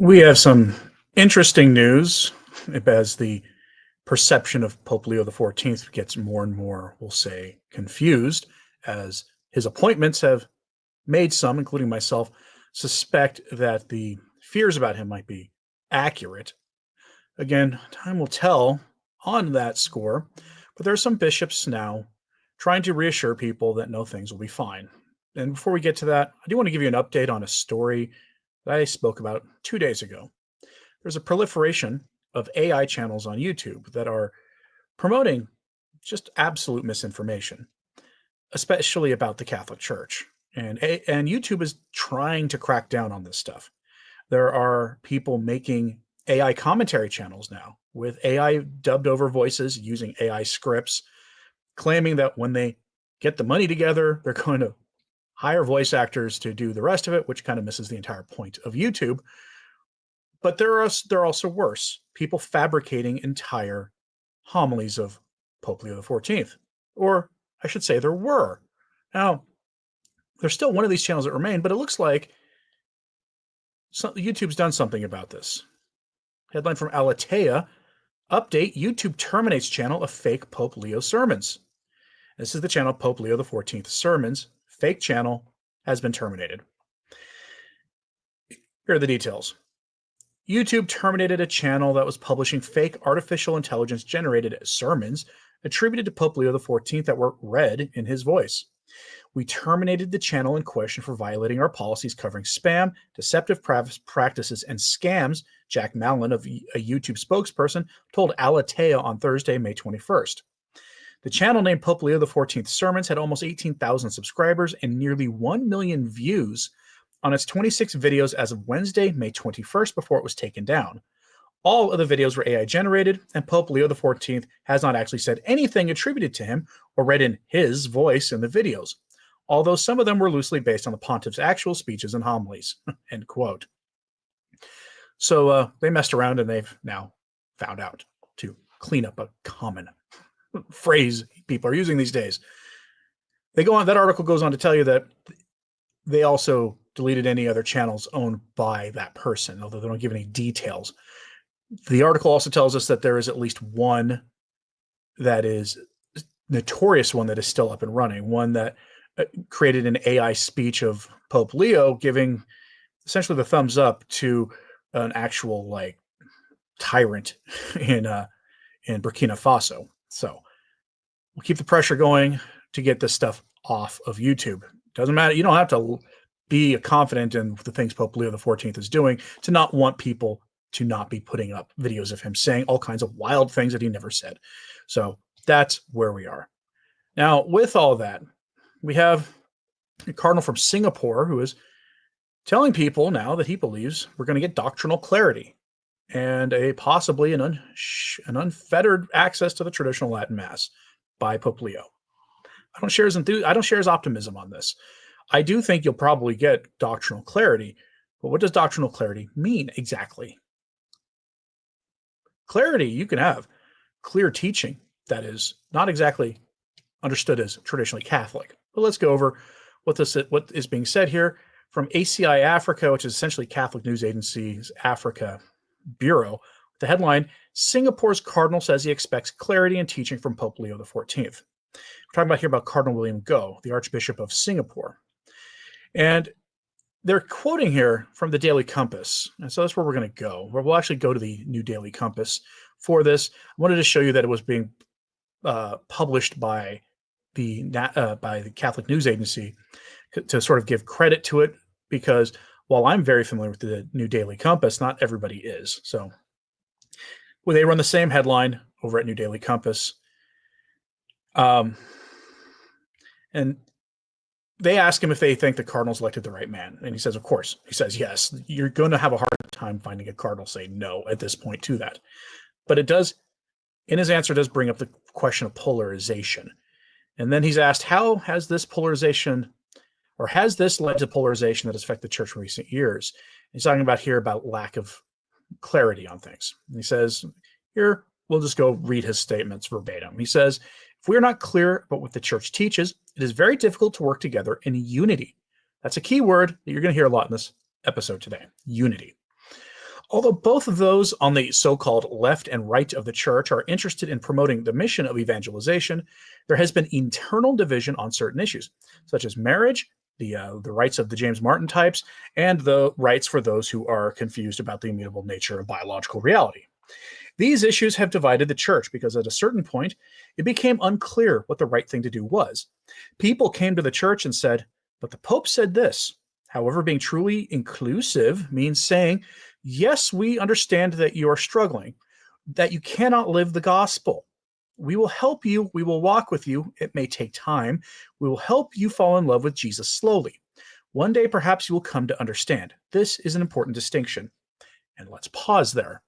We have some interesting news as the perception of Pope Leo XIV gets more and more, we'll say, confused, as his appointments have made some, including myself, suspect that the fears about him might be accurate. Again, time will tell on that score, but there are some bishops now trying to reassure people that no, things will be fine. And before we get to that, I do want to give you an update on a story that I spoke about 2 days ago. There's a proliferation of AI channels on YouTube that are promoting just absolute misinformation, especially about the Catholic Church. And YouTube is trying to crack down on this stuff. There are people making AI commentary channels now with AI dubbed over voices using AI scripts, claiming that when they get the money together, they're going to hire voice actors to do the rest of it, which kind of misses the entire point of YouTube. But there are also worse people fabricating entire homilies of Pope Leo XIV, or I should say there were. Now, there's still one of these channels that remain, but it looks like YouTube's done something about this. Headline from Alatea: update, YouTube terminates channel of fake Pope Leo sermons. This is the channel Pope Leo XIV sermons. Fake channel has been terminated. Here are the details. YouTube terminated a channel that was publishing fake artificial intelligence generated sermons attributed to Pope Leo XIV that were read in his voice. We terminated the channel in question for violating our policies covering spam, deceptive practices, and scams, Jack Mallon, of a YouTube spokesperson, told Alatea on Thursday, May 21st. The channel named Pope Leo XIV Sermons had almost 18,000 subscribers and nearly 1 million views on its 26 videos as of Wednesday, May 21st, before it was taken down. All of the videos were AI generated, and Pope Leo XIV has not actually said anything attributed to him or read in his voice in the videos, although some of them were loosely based on the pontiff's actual speeches and homilies, end quote. So they messed around and they've now found out to clean up a common phrase people are using these days. They go on, that article goes on to tell you that they also deleted any other channels owned by that person, although they don't give any details. The article also tells us that there is at least one that is notorious one that is still up and running, one that created an AI speech of Pope Leo giving essentially the thumbs up to an actual like tyrant in Burkina Faso. So we'll keep the pressure going to get this stuff off of YouTube. Doesn't matter. You don't have to be confident in the things Pope Leo XIV is doing to not want people to not be putting up videos of him saying all kinds of wild things that he never said. So that's where we are. Now, with all that, we have a cardinal from Singapore who is telling people now that he believes we're going to get doctrinal clarity and possibly an unfettered access to the traditional Latin Mass by Pope Leo. I don't share his optimism on this. I do think you'll probably get doctrinal clarity, but what does doctrinal clarity mean exactly? Clarity, you can have clear teaching that is not exactly understood as traditionally Catholic. But let's go over what is being said here from ACI Africa, which is essentially Catholic News Agency's Africa Bureau. The headline: Singapore's cardinal says he expects clarity in teaching from Pope Leo XIV. We're talking about here about Cardinal William Goh, the Archbishop of Singapore. And they're quoting here from the Daily Compass. And so that's where we're going to go. We'll actually go to the new Daily Compass for this. I wanted to show you that it was being published by the Catholic News Agency to sort of give credit to it, because while I'm very familiar with the new Daily Compass, not everybody is. So they run the same headline over at New Daily Compass. And they ask him if they think the cardinal's elected the right man. And he says, of course. He says, yes. You're going to have a hard time finding a cardinal say no at this point to that. But it does, in his answer, does bring up the question of polarization. And then he's asked, how has this polarization, or has this led to polarization that has affected the church in recent years? He's talking about here about lack of clarity on things. And he says, here, we'll just go read his statements verbatim. He says, if we are not clear about what the church teaches, it is very difficult to work together in unity. That's a key word that you're going to hear a lot in this episode today: unity. Although both of those on the so-called left and right of the church are interested in promoting the mission of evangelization, there has been internal division on certain issues, such as marriage, the rights of the James Martin types, and the rights for those who are confused about the immutable nature of biological reality. These issues have divided the church because at a certain point, it became unclear what the right thing to do was. People came to the church and said, but the Pope said this. However, being truly inclusive means saying, yes, we understand that you are struggling, that you cannot live the gospel. We will help you. We will walk with you. It may take time. We will help you fall in love with Jesus slowly. One day, perhaps you will come to understand. This is an important distinction. And let's pause there.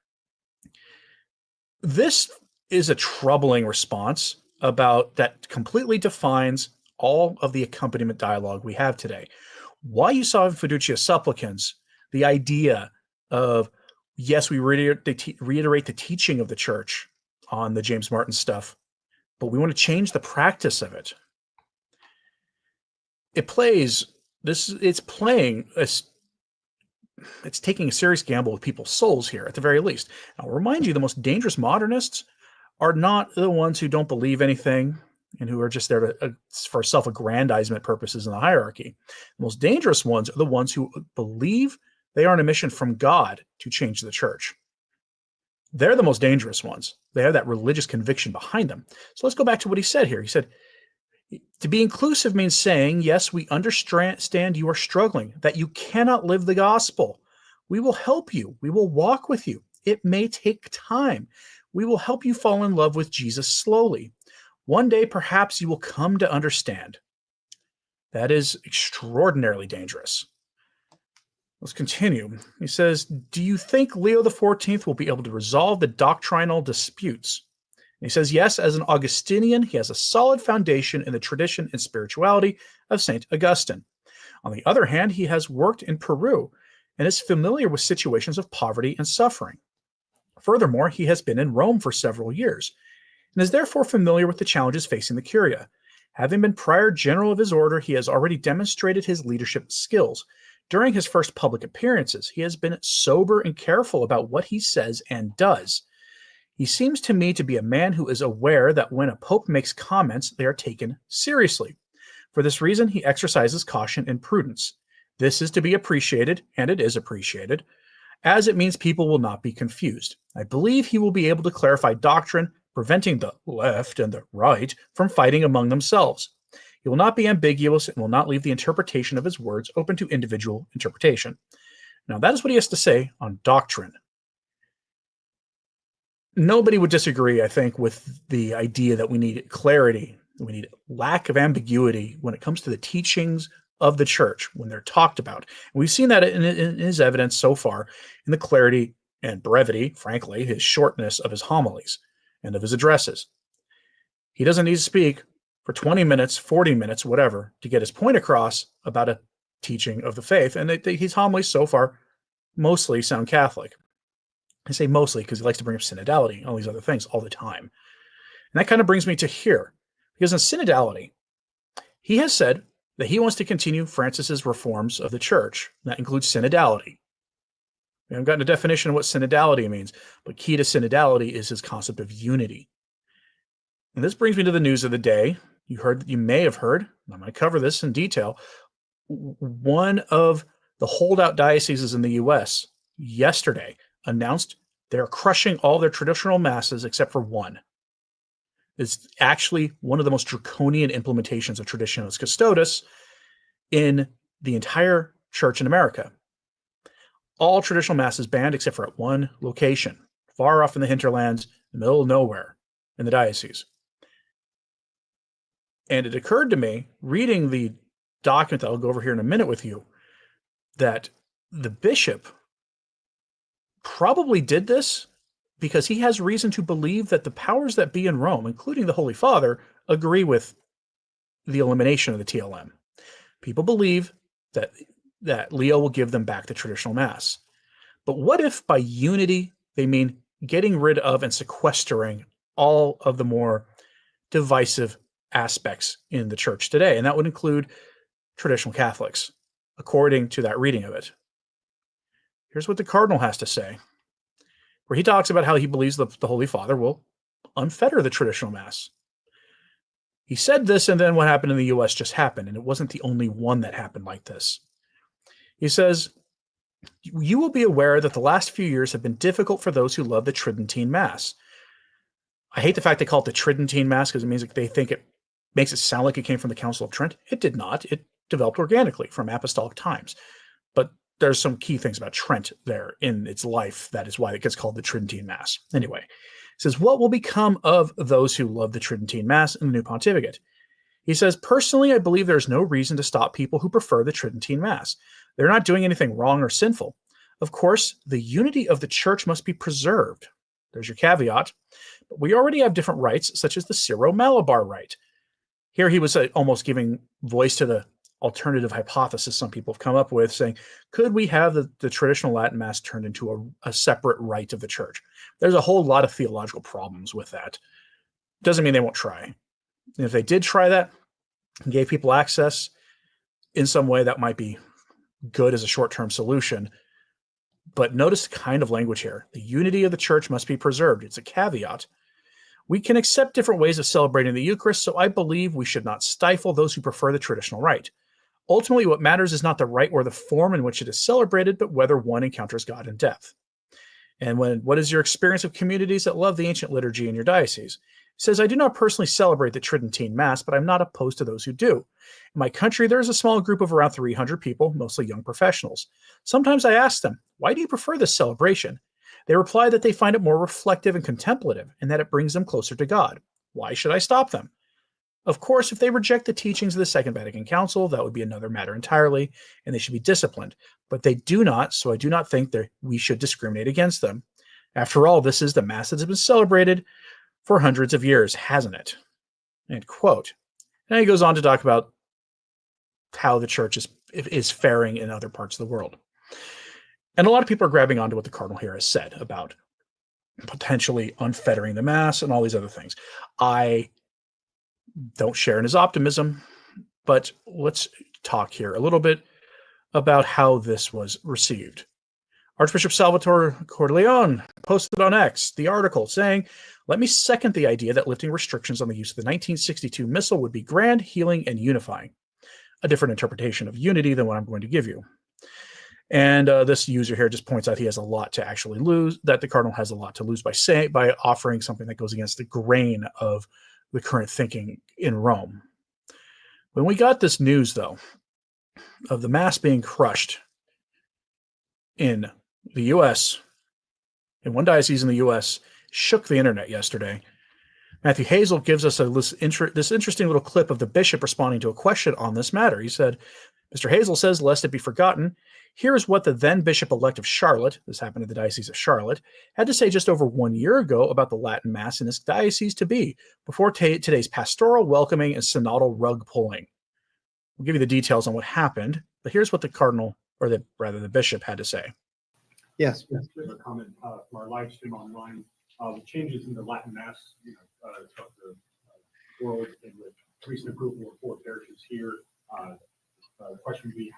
This is a troubling response about that completely defines all of the accompaniment dialogue we have today. Why you saw in Fiducia Supplicans the idea of, yes, we reiterate the teaching of the church on the James Martin stuff, but we want to change the practice of it. It's taking a serious gamble with people's souls here, at the very least. I'll remind you, the most dangerous modernists are not the ones who don't believe anything and who are just there for self-aggrandizement purposes in the hierarchy. The most dangerous ones are the ones who believe they are on a mission from God to change the church. They're the most dangerous ones. They have that religious conviction behind them. So let's go back to what he said here. He said, to be inclusive means saying, yes, we understand you are struggling, that you cannot live the gospel. We will help you. We will walk with you. It may take time. We will help you fall in love with Jesus slowly. One day, perhaps you will come to understand. That is extraordinarily dangerous. Let's continue. He says, do you think Leo XIV will be able to resolve the doctrinal disputes? And he says, yes, as an Augustinian, he has a solid foundation in the tradition and spirituality of St. Augustine. On the other hand, he has worked in Peru and is familiar with situations of poverty and suffering. Furthermore, he has been in Rome for several years and is therefore familiar with the challenges facing the Curia. Having been prior general of his order, he has already demonstrated his leadership skills. During his first public appearances, he has been sober and careful about what he says and does. He seems to me to be a man who is aware that when a pope makes comments, they are taken seriously. For this reason, he exercises caution and prudence. This is to be appreciated, and it is appreciated, as it means people will not be confused. I believe he will be able to clarify doctrine, preventing the left and the right from fighting among themselves. He will not be ambiguous and will not leave the interpretation of his words open to individual interpretation. Now, that is what he has to say on doctrine. Nobody would disagree, I think, with the idea that we need clarity, we need lack of ambiguity when it comes to the teachings of the church when they're talked about. And we've seen that in his evidence so far in the clarity and brevity, frankly, his shortness of his homilies and of his addresses. He doesn't need to speak for 20 minutes, 40 minutes, whatever, to get his point across about a teaching of the faith. And his homilies so far mostly sound Catholic. I say mostly because he likes to bring up synodality and all these other things all the time. And that kind of brings me to here, because in synodality, he has said that he wants to continue Francis's reforms of the church. That includes synodality. We haven't gotten a definition of what synodality means, but key to synodality is his concept of unity. And this brings me to the news of the day. You may have heard, I'm going to cover this in detail, one of the holdout dioceses in the U.S. yesterday announced they're crushing all their traditional masses except for one. It's actually one of the most draconian implementations of Traditionis Custodes in the entire church in America. All traditional masses banned except for at one location, far off in the hinterlands, in the middle of nowhere, in the diocese. And it occurred to me, reading the document that I'll go over here in a minute with you, that the bishop probably did this because he has reason to believe that the powers that be in Rome, including the Holy Father, agree with the elimination of the TLM. People believe that Leo will give them back the traditional Mass. But what if by unity they mean getting rid of and sequestering all of the more divisive aspects in the church today? And that would include traditional Catholics, according to that reading of it. Here's what the Cardinal has to say. where he talks about how he believes the Holy Father will unfetter the traditional Mass. He said this, and then what happened in the U.S. just happened, and it wasn't the only one that happened like this. He says, you will be aware that the last few years have been difficult for those who love the Tridentine Mass. I hate the fact they call it the Tridentine Mass because it means they think it makes it sound like it came from the Council of Trent. It did not. It developed organically from apostolic times. But there's some key things about Trent there in its life. That is why it gets called the Tridentine Mass. Anyway, it says, what will become of those who love the Tridentine Mass in the new pontificate? He says, personally, I believe there's no reason to stop people who prefer the Tridentine Mass. They're not doing anything wrong or sinful. Of course, the unity of the church must be preserved. There's your caveat. But we already have different rites, such as the Syro-Malabar rite. Here he was almost giving voice to the alternative hypothesis some people have come up with, saying, could we have the traditional Latin Mass turned into a separate rite of the church? There's a whole lot of theological problems with that. Doesn't mean they won't try. And if they did try that and gave people access in some way, that might be good as a short-term solution. But notice the kind of language here. The unity of the church must be preserved. It's a caveat. We can accept different ways of celebrating the Eucharist, so I believe we should not stifle those who prefer the traditional rite. Ultimately, what matters is not the rite or the form in which it is celebrated, but whether one encounters God in depth. And what is your experience of communities that love the ancient liturgy in your diocese? He says, I do not personally celebrate the Tridentine Mass, but I'm not opposed to those who do. In my country, there is a small group of around 300 people, mostly young professionals. Sometimes I ask them, why do you prefer this celebration? They reply that they find it more reflective and contemplative, and that it brings them closer to God. Why should I stop them? Of course, if they reject the teachings of the Second Vatican Council, that would be another matter entirely, and they should be disciplined. But they do not, so I do not think that we should discriminate against them. After all, this is the Mass that has been celebrated for hundreds of years, hasn't it? End quote. Now he goes on to talk about how the church is faring in other parts of the world. And a lot of people are grabbing onto what the Cardinal here has said about potentially unfettering the Mass and all these other things. I don't share in his optimism, but let's talk here a little bit about how this was received. Archbishop Salvatore Corleone posted on X the article saying, let me second the idea that lifting restrictions on the use of the 1962 Missal would be grand, healing, and unifying. A different interpretation of unity than what I'm going to give you. And this user here just points out he has a lot to actually lose, that the Cardinal has a lot to lose by offering something that goes against the grain of the current thinking in Rome. When we got this news, though, of the Mass being crushed in the U.S., in one diocese in the U.S., shook the internet yesterday. Matthew Hazel gives us this interesting little clip of the bishop responding to a question on this matter. He said, Mr. Hazel says, lest it be forgotten, here is what the then Bishop-elect of Charlotte, this happened in the Diocese of Charlotte, had to say just over 1 year ago about the Latin Mass in this diocese to be, before today's pastoral welcoming and synodal rug pulling. We'll give you the details on what happened, but here's what the Cardinal, or the Bishop, had to say. Yes. Yes, we have a comment from our live stream online. The changes in the Latin Mass, of the world in which recent approval of 4 parishes here. The question would be,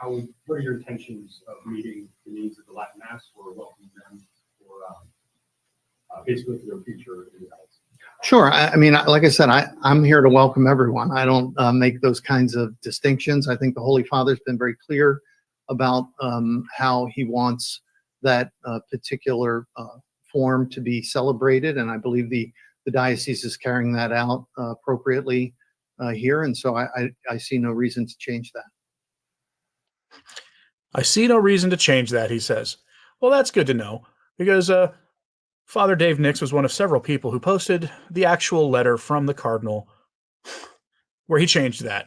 what are your intentions of meeting the needs of the Latin Mass or welcoming them or basically for their future in the diocese? Sure. I mean, like I said, I'm here to welcome everyone. I don't make those kinds of distinctions. I think the Holy Father's been very clear about how he wants that particular form to be celebrated, and I believe the diocese is carrying that out appropriately here, and so I see no reason to change that. I see no reason to change that, he says. Well, that's good to know, because Father Dave Nix was one of several people who posted the actual letter from the Cardinal where he changed that.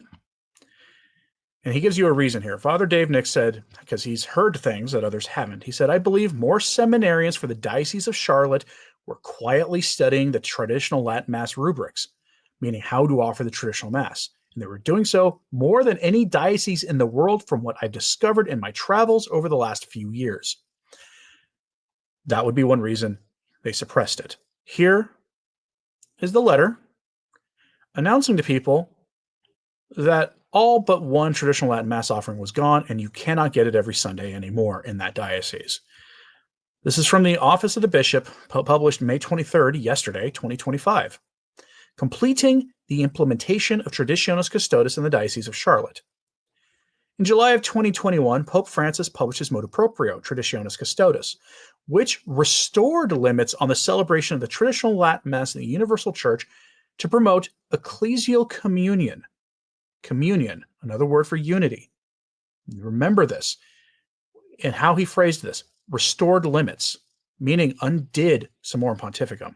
And he gives you a reason here. Father Dave Nix said, because he's heard things that others haven't, he said, I believe more seminarians for the Diocese of Charlotte were quietly studying the traditional Latin Mass rubrics, meaning how to offer the traditional Mass. And they were doing so more than any diocese in the world from what I've discovered in my travels over the last few years. That would be one reason they suppressed it. Here is the letter announcing to people that all but one traditional Latin Mass offering was gone, and you cannot get it every Sunday anymore in that diocese. This is from the Office of the Bishop, published May 23rd, yesterday, 2025. Completing the implementation of Traditionis Custodes in the Diocese of Charlotte. In July of 2021, Pope Francis published his motu proprio, Traditionis Custodes, which restored limits on the celebration of the traditional Latin Mass in the Universal Church to promote ecclesial communion. Communion, another word for unity. Remember this. And how he phrased this, restored limits, meaning undid Summorum Pontificum.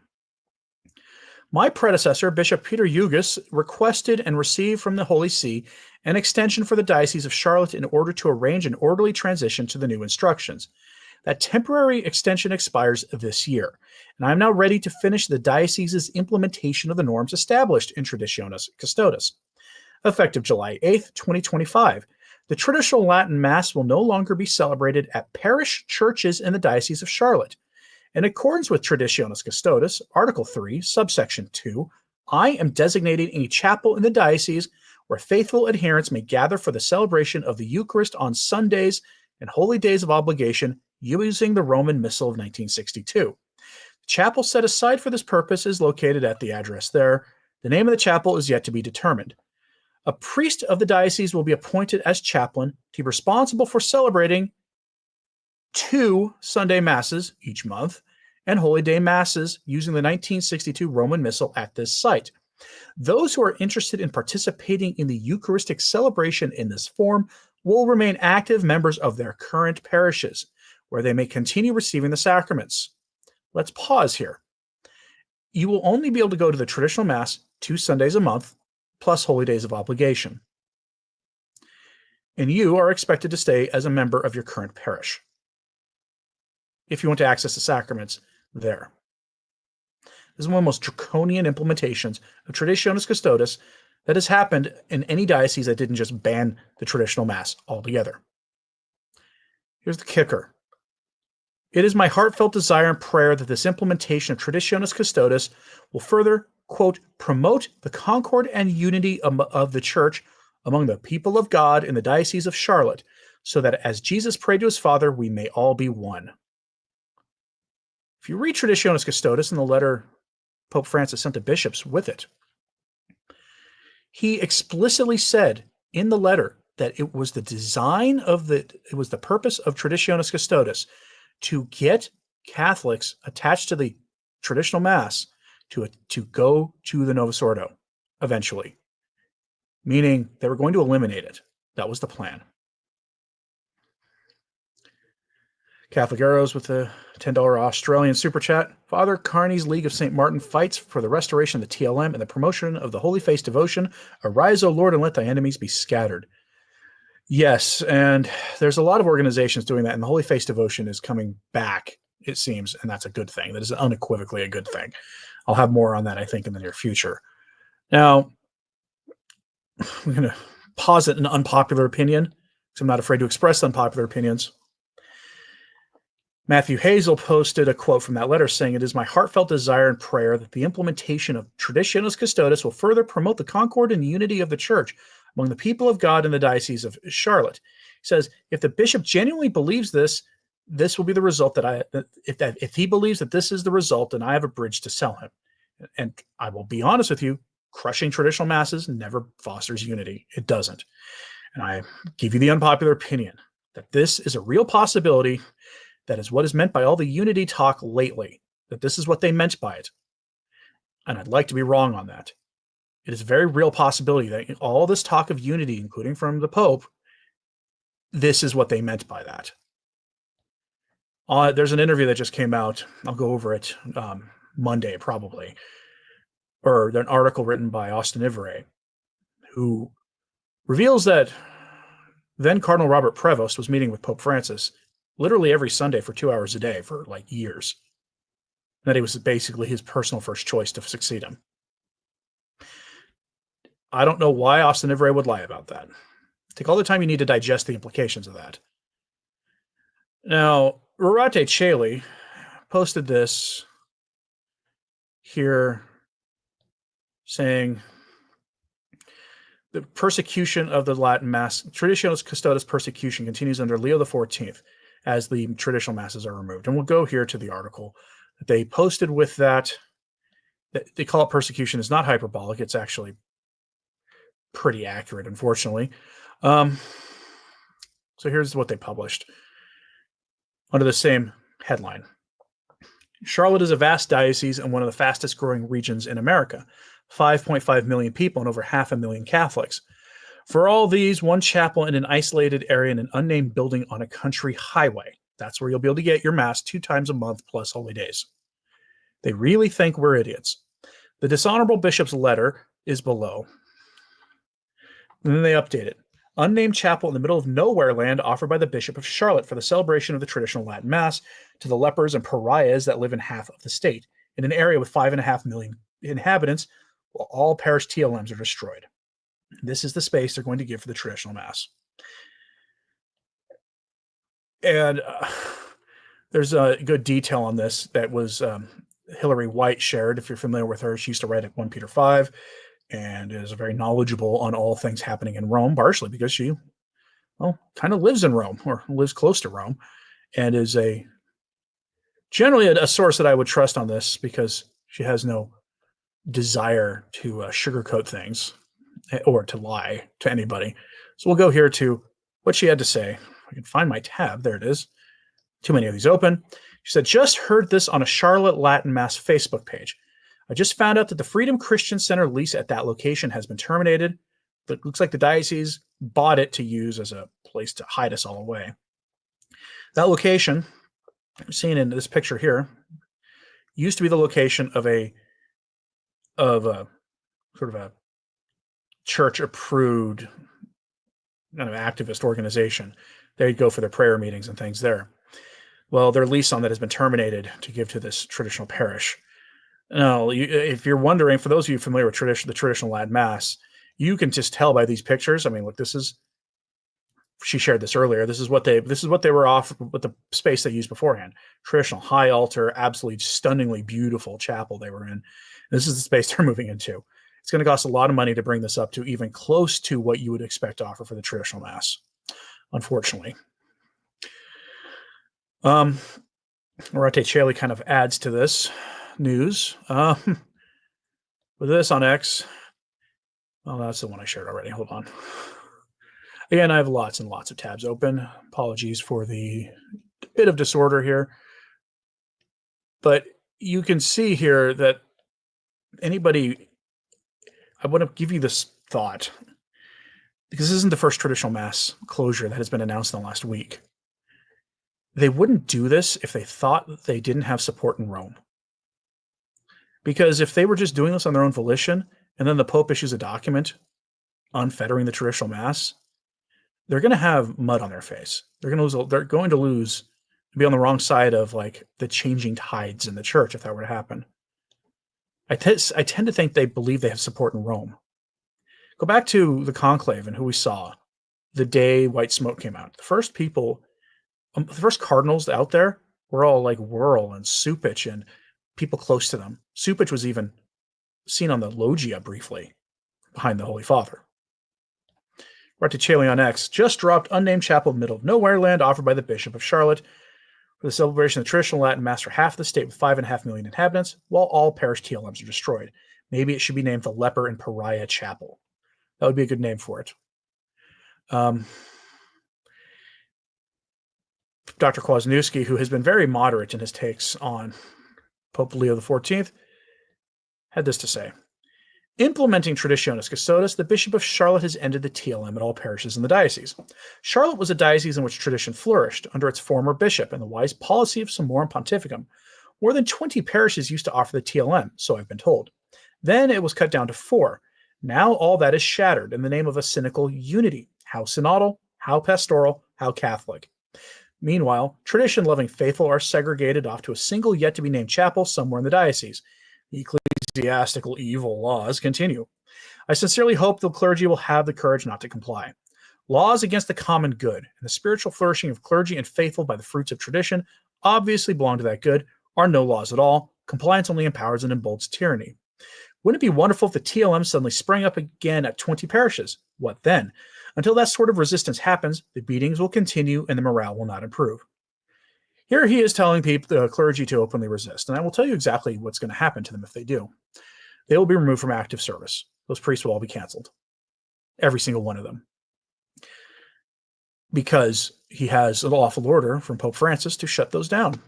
My predecessor, Bishop Peter Hughes, requested and received from the Holy See an extension for the Diocese of Charlotte in order to arrange an orderly transition to the new instructions. That temporary extension expires this year, and I am now ready to finish the diocese's implementation of the norms established in Traditionis Custodes. Effective July 8th, 2025, the traditional Latin Mass will no longer be celebrated at parish churches in the Diocese of Charlotte. In accordance with Traditionis Custodes, Article 3, subsection 2, I am designating a chapel in the diocese where faithful adherents may gather for the celebration of the Eucharist on Sundays and holy days of obligation using the Roman Missal of 1962. The chapel set aside for this purpose is located at the address there. The name of the chapel is yet to be determined. A priest of the diocese will be appointed as chaplain to be responsible for celebrating 2 Sunday Masses each month and Holy Day Masses using the 1962 Roman Missal at this site. Those who are interested in participating in the Eucharistic celebration in this form will remain active members of their current parishes, where they may continue receiving the sacraments. Let's pause here. You will only be able to go to the traditional Mass 2 Sundays a month, plus holy days of obligation. And you are expected to stay as a member of your current parish, if you want to access the sacraments there. This is one of the most draconian implementations of Traditionis Custodes that has happened in any diocese that didn't just ban the traditional Mass altogether. Here's the kicker. It is my heartfelt desire and prayer that this implementation of Traditionis Custodes will further, quote, promote the concord and unity of the Church among the people of God in the Diocese of Charlotte, so that as Jesus prayed to his Father, we may all be one. If you read Traditionis Custodes in the letter Pope Francis sent to bishops with it, he explicitly said in the letter that it was the purpose of Traditionis Custodes to get Catholics attached to the traditional Mass to go to the Novus Ordo eventually, meaning they were going to eliminate it. That was the plan. Catholic Arrows with a $10 Australian super chat. Father Carney's League of St. Martin fights for the restoration of the TLM and the promotion of the Holy Face devotion. Arise, O Lord, and let thy enemies be scattered. Yes, and there's a lot of organizations doing that, and the Holy Face devotion is coming back, it seems, and that's a good thing. That is unequivocally a good thing. I'll have more on that, I think, in the near future. Now, I'm going to posit an unpopular opinion, because I'm not afraid to express unpopular opinions. Matthew Hazel posted a quote from that letter saying, "It is my heartfelt desire and prayer that the implementation of Traditionis Custodes will further promote the concord and unity of the Church among the people of God in the Diocese of Charlotte." He says, if the bishop genuinely believes this, this will be the result if he believes that this is the result, then I have a bridge to sell him. And I will be honest with you, crushing traditional Masses never fosters unity. It doesn't. And I give you the unpopular opinion that this is a real possibility. That is what is meant by all the unity talk lately, that this is what they meant by it. And I'd like to be wrong on that. It is a very real possibility that all this talk of unity, including from the Pope, this is what they meant by that. There's an interview that just came out. I'll go over it Monday, probably. Or an article written by Austin Ivere, who reveals that then Cardinal Robert Prevost was meeting with Pope Francis literally every Sunday for 2 hours a day for like years. That he was basically his personal first choice to succeed him. I don't know why Austin Ivere would lie about that. Take all the time you need to digest the implications of that. Now, Rorate Chaley posted this here saying the persecution of the Latin Mass, Traditionis Custodes persecution continues under Leo XIV. as the traditional masses are removed. And we'll go here to the article that they posted with that. They call it persecution. It's not hyperbolic. It's actually pretty accurate, unfortunately. So here's what they published under the same headline. Charlotte is a vast diocese and one of the fastest growing regions in America. 5.5 million people and over 500,000 Catholics. For all these, one chapel in an isolated area in an unnamed building on a country highway. That's where you'll be able to get your mass 2 times a month plus holy days. They really think we're idiots. The dishonorable bishop's letter is below. And then they update it. Unnamed chapel in the middle of nowhere land offered by the Bishop of Charlotte for the celebration of the traditional Latin Mass to the lepers and pariahs that live in half of the state, in an area with 5.5 million inhabitants, while all parish TLMs are destroyed. This is the space they're going to give for the traditional Mass. And there's a good detail on this that was Hillary White shared. If you're familiar with her, she used to write at 1 Peter 5 and is very knowledgeable on all things happening in Rome, partially because she, well, kind of lives in Rome or lives close to Rome, and is generally a source that I would trust on this because she has no desire to sugarcoat things or to lie to anybody. So we'll go here to what she had to say. I can find my tab. There it is. Too many of these open. She said, just heard this on a Charlotte Latin Mass Facebook page. I just found out that the Freedom Christian Center lease at that location has been terminated. But it looks like the diocese bought it to use as a place to hide us all away. That location, seen in this picture here, used to be the location of a sort of a church-approved kind of activist organization. They'd go for their prayer meetings and things there. Well, their lease on that has been terminated to give to this traditional parish. Now, if you're wondering, for those of you familiar with the traditional Latin Mass, you can just tell by these pictures. I mean, look, she shared this earlier. This is what they were off with the space they used beforehand. Traditional high altar, absolutely stunningly beautiful chapel they were in. This is the space they're moving into. It's going to cost a lot of money to bring this up to even close to what you would expect to offer for the traditional Mass, unfortunately. Orate Cheli kind of adds to this news. With this on X, well, that's the one I shared already. Hold on. Again, I have lots and lots of tabs open. Apologies for the bit of disorder here. But you can see here that I want to give you this thought, because this isn't the first traditional Mass closure that has been announced in the last week. They wouldn't do this if they thought that they didn't have support in Rome. Because if they were just doing this on their own volition, and then the Pope issues a document unfettering the traditional Mass, they're going to have mud on their face. They're going to lose, be on the wrong side of like the changing tides in the church if that were to happen. I tend to think they believe they have support in Rome. Go back to the conclave and who we saw the day white smoke came out. The first people, the first cardinals out there were all like Whirl and Supich and people close to them. Supich was even seen on the loggia briefly behind the Holy Father. Orate Cheli on X just dropped unnamed chapel middle of nowhere land offered by the Bishop of Charlotte for the celebration of the traditional Latin Mass for half the state with 5.5 million inhabitants, while all parish TLMs are destroyed. Maybe it should be named the Leper and Pariah Chapel. That would be a good name for it. Dr. Kwasniewski, who has been very moderate in his takes on Pope Leo XIV, had this to say. Implementing Traditionis Custodes, the Bishop of Charlotte has ended the TLM at all parishes in the diocese. Charlotte was a diocese in which tradition flourished under its former bishop and the wise policy of Summorum Pontificum. More than 20 parishes used to offer the TLM, so I've been told. Then it was cut down to 4. Now all that is shattered in the name of a cynical unity. How synodal, how pastoral, how Catholic. Meanwhile, tradition-loving faithful are segregated off to a single yet-to-be-named chapel somewhere in the diocese. The ecclesiastical evil laws continue. I sincerely hope the clergy will have the courage not to comply. Laws against the common good and the spiritual flourishing of clergy and faithful by the fruits of tradition obviously belong to that good are no laws at all. Compliance only empowers and emboldens tyranny. Wouldn't it be wonderful if the TLM suddenly sprang up again at 20 parishes? What then? Until that sort of resistance happens, the beatings will continue and the morale will not improve. Here he is telling people, the clergy, to openly resist. And I will tell you exactly what's going to happen to them if they do. They will be removed from active service. Those priests will all be canceled. Every single one of them. Because he has an lawful order from Pope Francis to shut those down.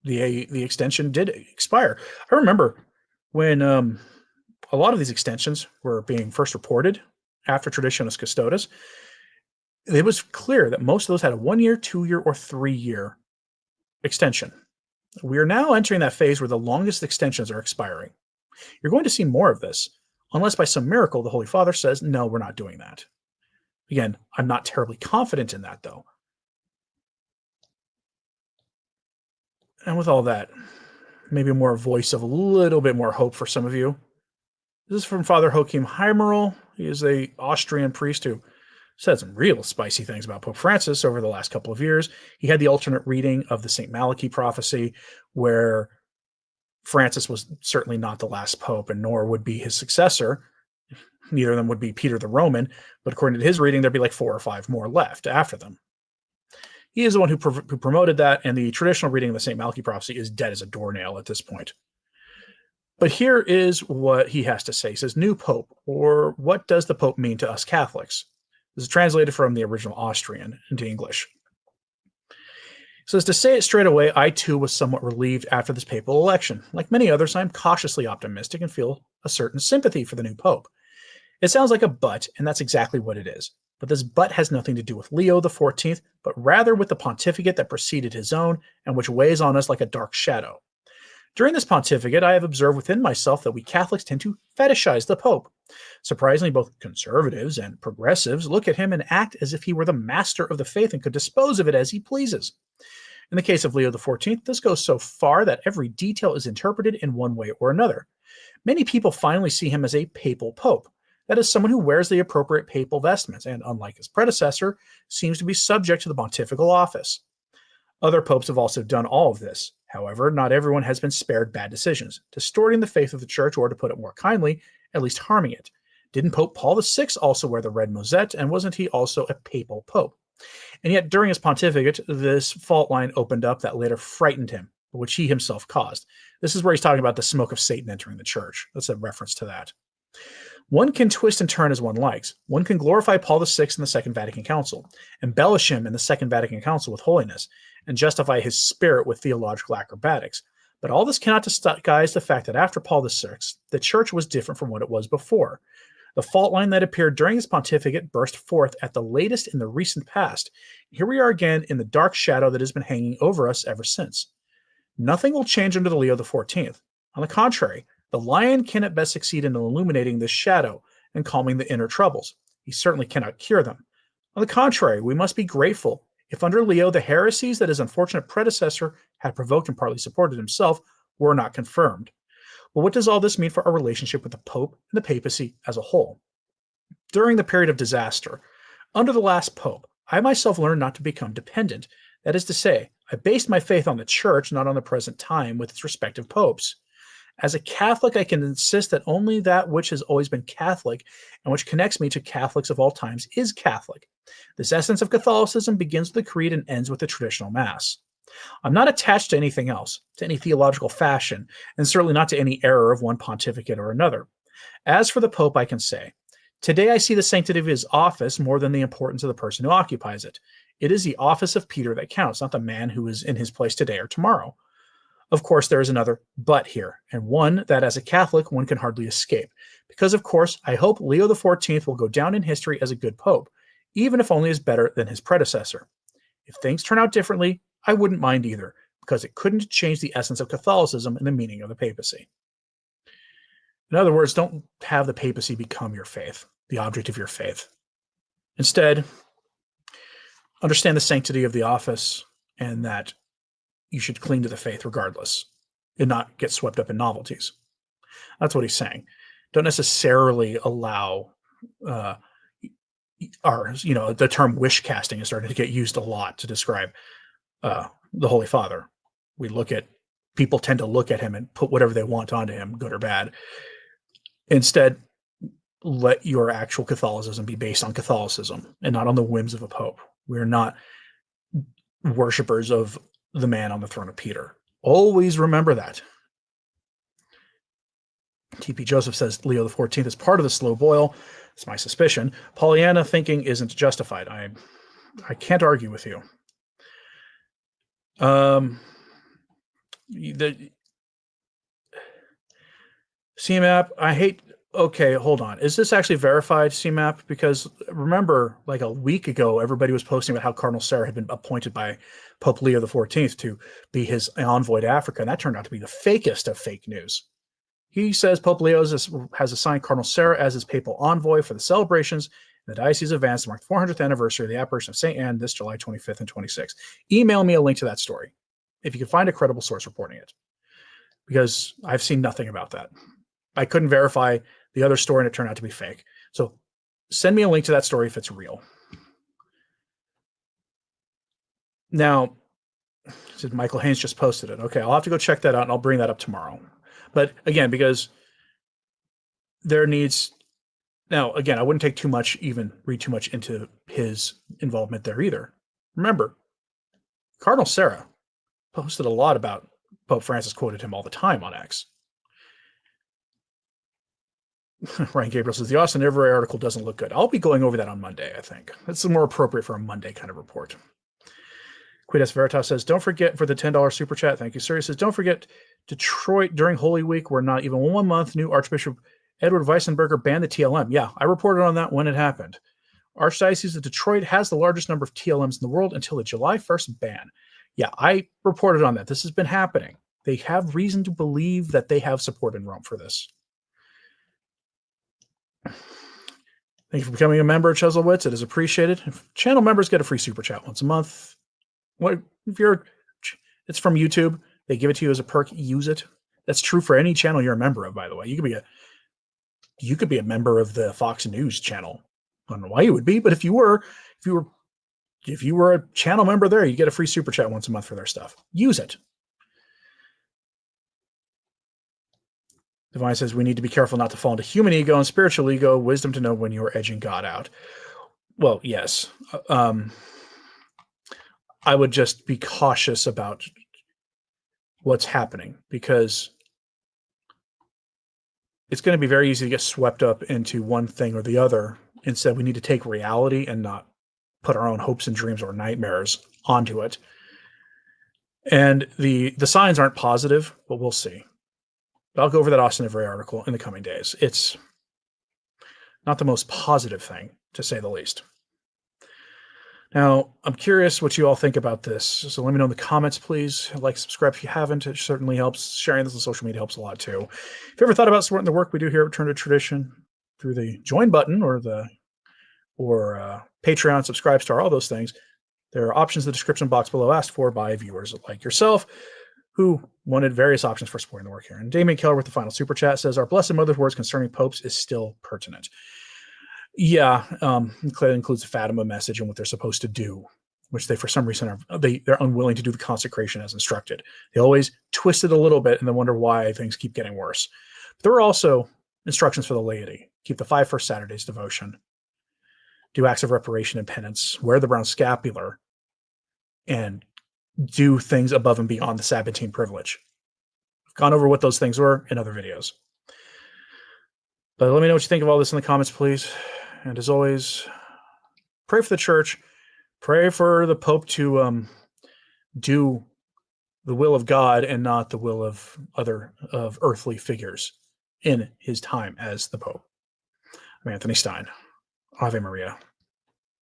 The extension did expire. I remember when a lot of these extensions were being first reported after Traditionis Custodes, it was clear that most of those had a 1 year, 2 year, or 3 year extension. We are now entering that phase where the longest extensions are expiring. You're going to see more of this, unless by some miracle the Holy Father says, no, we're not doing that. Again, I'm not terribly confident in that, though. And with all that, maybe more a voice of a little bit more hope for some of you. This is from Father Joachim Heimerl. He is an Austrian priest who said some real spicy things about Pope Francis over the last couple of years. He had the alternate reading of the St. Malachi prophecy, where Francis was certainly not the last pope, and nor would be his successor. Neither of them would be Peter the Roman, but according to his reading, there'd be like 4 or 5 more left after them. He is the one who promoted that, and the traditional reading of the St. Malachi prophecy is dead as a doornail at this point. But here is what he has to say. He says, new pope, or what does the pope mean to us Catholics? This is translated from the original Austrian into English. He says, to say it straight away, I too was somewhat relieved after this papal election. Like many others, I am cautiously optimistic and feel a certain sympathy for the new pope. It sounds like a but, and that's exactly what it is. But this but has nothing to do with Leo XIV, but rather with the pontificate that preceded his own and which weighs on us like a dark shadow. During this pontificate, I have observed within myself that we Catholics tend to fetishize the Pope. Surprisingly, both conservatives and progressives look at him and act as if he were the master of the faith and could dispose of it as he pleases. In the case of Leo XIV, this goes so far that every detail is interpreted in one way or another. Many people finally see him as a papal pope. That is, someone who wears the appropriate papal vestments and, unlike his predecessor, seems to be subject to the pontifical office. Other popes have also done all of this. However, not everyone has been spared bad decisions, distorting the faith of the church, or to put it more kindly, at least harming it. Didn't Pope Paul VI also wear the red mozette, and wasn't he also a papal pope? And yet, during his pontificate, this fault line opened up that later frightened him, which he himself caused. This is where he's talking about the smoke of Satan entering the church. That's a reference to that. One can twist and turn as one likes. One can glorify Paul VI in the Second Vatican Council, embellish him in the Second Vatican Council with holiness, and justify his spirit with theological acrobatics. But all this cannot disguise the fact that after Paul VI, the church was different from what it was before. The fault line that appeared during his pontificate burst forth at the latest in the recent past. Here we are again in the dark shadow that has been hanging over us ever since. Nothing will change under the Leo XIV. On the contrary, the lion can at best succeed in illuminating this shadow and calming the inner troubles. He certainly cannot cure them. On the contrary, we must be grateful if under Leo the heresies that his unfortunate predecessor had provoked and partly supported himself were not confirmed. But what does all this mean for our relationship with the Pope and the papacy as a whole? During the period of disaster, under the last Pope, I myself learned not to become dependent. That is to say, I based my faith on the Church, not on the present time with its respective popes. As a Catholic, I can insist that only that which has always been Catholic and which connects me to Catholics of all times is Catholic. This essence of Catholicism begins with the creed and ends with the traditional Mass. I'm not attached to anything else, to any theological fashion, and certainly not to any error of one pontificate or another. As for the Pope, I can say, today I see the sanctity of his office more than the importance of the person who occupies it. It is the office of Peter that counts, not the man who is in his place today or tomorrow. Of course, there is another but here, and one that as a Catholic one can hardly escape, because of course I hope Leo XIV will go down in history as a good pope, even if only as better than his predecessor. If things turn out differently, I wouldn't mind either, because it couldn't change the essence of Catholicism and the meaning of the papacy. In other words, don't have the papacy become your faith, the object of your faith. Instead, understand the sanctity of the office and that you should cling to the faith regardless and not get swept up in novelties. That's what he's saying. Don't necessarily allow the term wish casting is starting to get used a lot to describe the Holy Father. People tend to look at him and put whatever they want onto him, good or bad. Instead, let your actual Catholicism be based on Catholicism and not on the whims of a pope. We're not worshipers of the man on the throne of Peter. Always remember that. T.P. Joseph says Leo XIV is part of the slow boil. It's my suspicion. Pollyanna thinking isn't justified. I can't argue with you. The CMAP, I hate. Okay, hold on. Is this actually verified, CMAP? Because remember, like a week ago, everybody was posting about how Cardinal Sarah had been appointed by Pope Leo XIV to be his envoy to Africa, and that turned out to be the fakest of fake news. He says Pope Leo has assigned Cardinal Sarah as his papal envoy for the celebrations in the Diocese of Vance to mark the 400th anniversary of the apparition of St. Anne this July 25th and 26th. Email me a link to that story, if you can find a credible source reporting it, because I've seen nothing about that. I couldn't verify the other story, and it turned out to be fake. So send me a link to that story if it's real. Now, Michael Haynes just posted it. Okay, I'll have to go check that out, and I'll bring that up tomorrow. But again, because there needs... Now, again, I wouldn't take read too much into his involvement there either. Remember, Cardinal Sarah posted a lot about Pope Francis, quoted him all the time on X. Ryan Gabriel says, the Austin Everett article doesn't look good. I'll be going over that on Monday, I think. That's more appropriate for a Monday kind of report. Quides Veritas says, don't forget for the $10 super chat. Thank you, sir. He says, don't forget Detroit during Holy Week, where not even 1 month, new Archbishop Edward Weissenberger banned the TLM. Yeah, I reported on that when it happened. Archdiocese of Detroit has the largest number of TLMs in the world until the July 1st ban. Yeah, I reported on that. This has been happening. They have reason to believe that they have support in Rome for this. Thank you for becoming a member of Chuzzlewitz. It is appreciated. If channel members get a free super chat once a month. It's from YouTube. They give it to you as a perk. Use it. That's true for any channel you're a member of, by the way. You could be a member of the Fox News channel. I don't know why you would be, but if you were a channel member there, you get a free super chat once a month for their stuff. Use it. Divine says we need to be careful not to fall into human ego and spiritual ego, wisdom to know when you are edging God out. Well, yes. I would just be cautious about what's happening, because it's going to be very easy to get swept up into one thing or the other. Instead, we need to take reality and not put our own hopes and dreams or nightmares onto it. And the signs aren't positive, but we'll see. I'll go over that Austin Everett article in the coming days. It's not the most positive thing, to say the least. Now, I'm curious what you all think about this. So let me know in the comments, please. Like, subscribe if you haven't. It certainly helps. Sharing this on social media helps a lot, too. If you ever thought about supporting the work we do here at Return to Tradition through the join button or Patreon, Subscribe Star, all those things, there are options in the description box below asked for by viewers like yourself who wanted various options for supporting the work here. And Damien Keller with the final super chat says, our Blessed Mother's words concerning popes is still pertinent. Yeah, it includes the Fatima message and what they're supposed to do, which they, for some reason, they're unwilling to do the consecration as instructed. They always twist it a little bit and then wonder why things keep getting worse. But there are also instructions for the laity. Keep the 5 first Saturdays devotion. Do acts of reparation and penance. Wear the brown scapular. And do things above and beyond the Sabbatine privilege. I've gone over what those things were in other videos. But let me know what you think of all this in the comments, please. And as always, pray for the church. Pray for the Pope to do the will of God and not the will of earthly figures in his time as the Pope. I'm Anthony Stine. Ave Maria.